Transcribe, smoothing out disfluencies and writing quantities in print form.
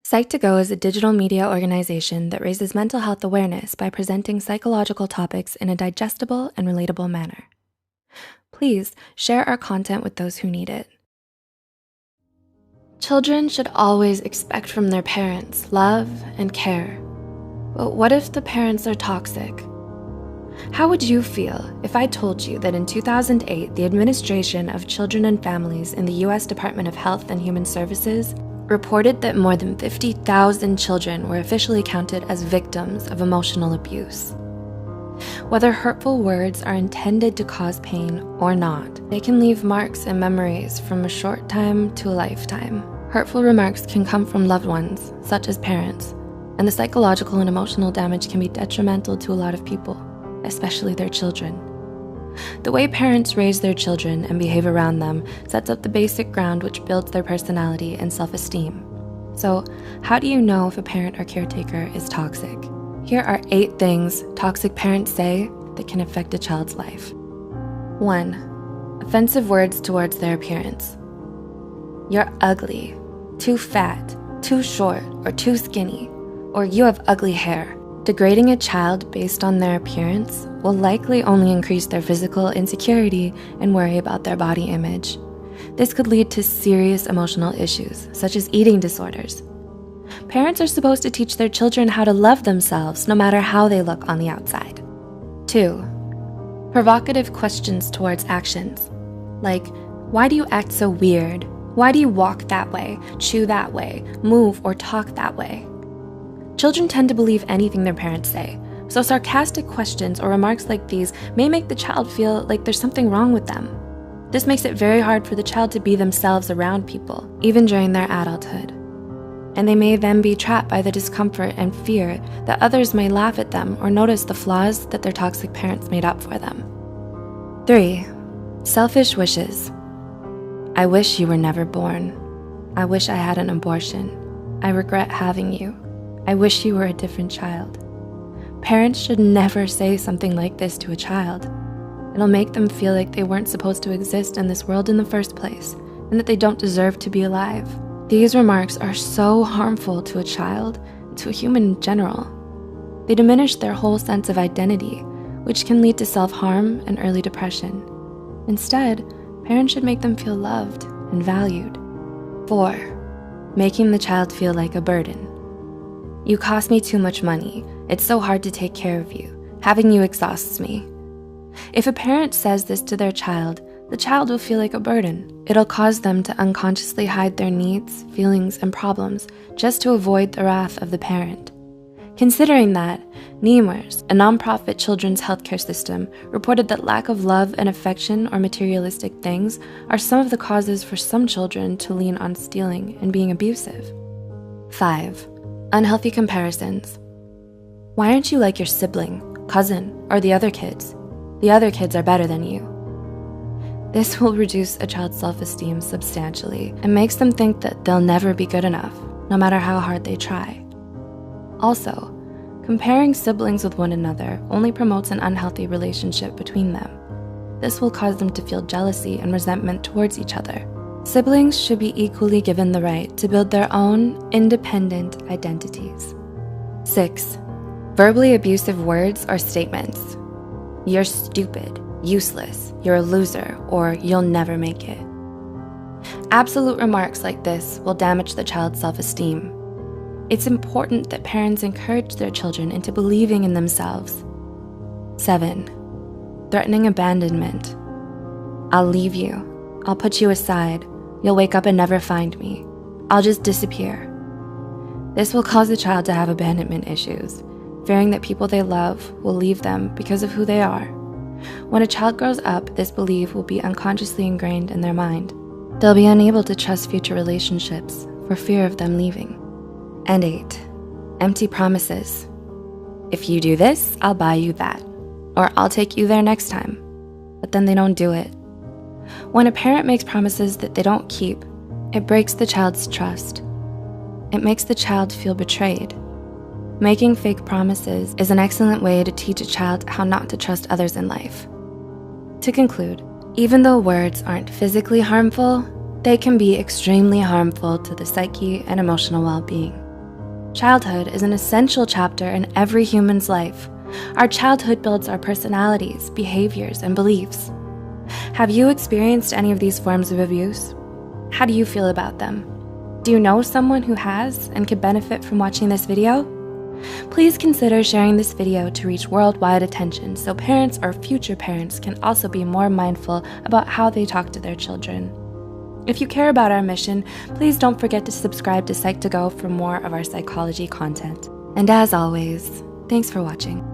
Psych2Go is a digital media organization that raises mental health awareness by presenting psychological topics in a digestible and relatable manner. Please share our content with those who need it. Children should always expect from their parents love and care. But what if the parents are toxic? How would you feel if I told you that in 2008, the Administration of Children and Families in the US Department of Health and Human Services reported that more than 50,000 children were officially counted as victims of emotional abuse? Whether hurtful words are intended to cause pain or not, they can leave marks and memories from a short time to a lifetime. Hurtful remarks can come from loved ones, such as parents, and the psychological and emotional damage can be detrimental to a lot of people, especially their children. The way parents raise their children and behave around them sets up the basic ground which builds their personality and self-esteem. So, how do you know if a parent or caretaker is toxic? Here are 8 things toxic parents say that can affect a child's life. 1. Offensive words towards their appearance. You're ugly, too fat, too short, or too skinny, or you have ugly hair. Degrading a child based on their appearance will likely only increase their physical insecurity and worry about their body image. This could lead to serious emotional issues, such as eating disorders. Parents are supposed to teach their children how to love themselves no matter how they look on the outside. 2. Provocative questions towards actions, like, why do you act so weird? Why do you walk that way, chew that way, move or talk that way? Children tend to believe anything their parents say, so sarcastic questions or remarks like these may make the child feel like there's something wrong with them. This makes it very hard for the child to be themselves around people, even during their adulthood. And they may then be trapped by the discomfort and fear that others may laugh at them or notice the flaws that their toxic parents made up for them. 3. Selfish wishes. I wish you were never born. I wish I had an abortion. I regret having you. I wish you were a different child. Parents should never say something like this to a child. It'll make them feel like they weren't supposed to exist in this world in the first place, and that they don't deserve to be alive. These remarks are so harmful to a child, and to a human in general. They diminish their whole sense of identity, which can lead to self-harm and early depression. Instead, parents should make them feel loved and valued. 4. Making the child feel like a burden. You cost me too much money. It's so hard to take care of you. Having you exhausts me. If a parent says this to their child, the child will feel like a burden. It'll cause them to unconsciously hide their needs, feelings, and problems just to avoid the wrath of the parent. Considering that, Nemours, a nonprofit children's healthcare system, reported that lack of love and affection or materialistic things are some of the causes for some children to lean on stealing and being abusive. 5. Unhealthy comparisons. Why aren't you like your sibling, cousin, or the other kids? The other kids are better than you. This will reduce a child's self-esteem substantially and makes them think that they'll never be good enough, no matter how hard they try. Also, comparing siblings with one another only promotes an unhealthy relationship between them. This will cause them to feel jealousy and resentment towards each other. Siblings should be equally given the right to build their own independent identities. 6. Verbally abusive words or statements. You're stupid, useless, you're a loser, or you'll never make it. Absolute remarks like this will damage the child's self-esteem. It's important that parents encourage their children into believing in themselves. 7. Threatening abandonment. I'll leave you. I'll put you aside. You'll wake up and never find me. I'll just disappear. This will cause the child to have abandonment issues, fearing that people they love will leave them because of who they are. When a child grows up, this belief will be unconsciously ingrained in their mind. They'll be unable to trust future relationships for fear of them leaving. And 8. Empty promises. If you do this, I'll buy you that, or I'll take you there next time. But then they don't do it. When a parent makes promises that they don't keep, it breaks the child's trust. It makes the child feel betrayed. Making fake promises is an excellent way to teach a child how not to trust others in life. To conclude, even though words aren't physically harmful, they can be extremely harmful to the psyche and emotional well-being. Childhood is an essential chapter in every human's life. Our childhood builds our personalities, behaviors, and beliefs. Have you experienced any of these forms of abuse? How do you feel about them? Do you know someone who has and could benefit from watching this video? Please consider sharing this video to reach worldwide attention so parents or future parents can also be more mindful about how they talk to their children. If you care about our mission, please don't forget to subscribe to Psych2Go for more of our psychology content. And as always, thanks for watching.